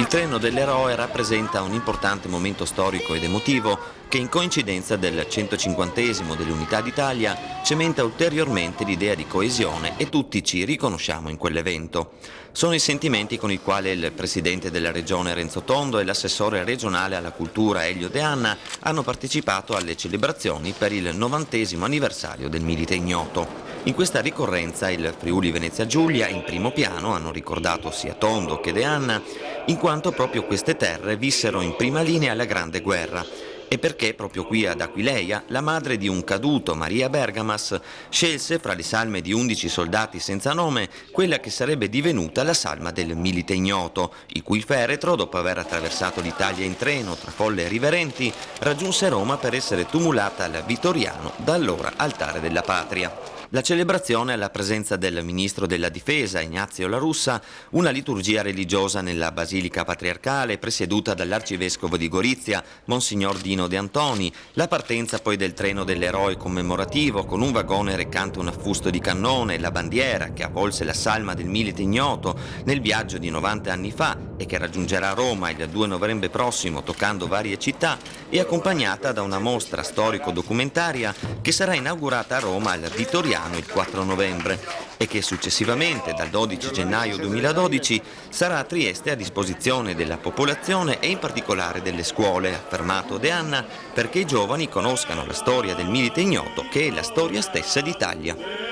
Il treno dell'eroe rappresenta un importante momento storico ed emotivo che, in coincidenza del 150° dell'Unità d'Italia, cementa ulteriormente l'idea di coesione e tutti ci riconosciamo in quell'evento. Sono i sentimenti con i quali il presidente della regione Renzo Tondo e l'assessore regionale alla cultura Elio De Anna hanno partecipato alle celebrazioni per il 90° anniversario del Milite Ignoto. In questa ricorrenza il Friuli Venezia Giulia in primo piano hanno ricordato sia Tondo che De Anna, in quanto proprio queste terre vissero in prima linea la Grande Guerra e perché proprio qui ad Aquileia la madre di un caduto, Maria Bergamas, scelse fra le salme di 11 soldati senza nome quella che sarebbe divenuta la salma del Milite Ignoto, il cui feretro, dopo aver attraversato l'Italia in treno tra folle e riverenti, raggiunse Roma per essere tumulata al Vittoriano, da allora altare della patria. La celebrazione alla presenza del ministro della difesa Ignazio La Russa, una liturgia religiosa nella Basilica Patriarcale presieduta dall'arcivescovo di Gorizia, Monsignor Dino De Antoni, la partenza poi del treno dell'eroe commemorativo con un vagone recante un affusto di cannone, la bandiera che avvolse la salma del Milite Ignoto nel viaggio di 90 anni fa e che raggiungerà Roma il 2 novembre prossimo toccando varie città, e accompagnata da una mostra storico-documentaria che sarà inaugurata a Roma al Vittoriano il 4 novembre e che successivamente, dal 12 gennaio 2012, sarà a Trieste a disposizione della popolazione e in particolare delle scuole, ha affermato De Anna, perché i giovani conoscano la storia del Milite Ignoto, che è la storia stessa d'Italia.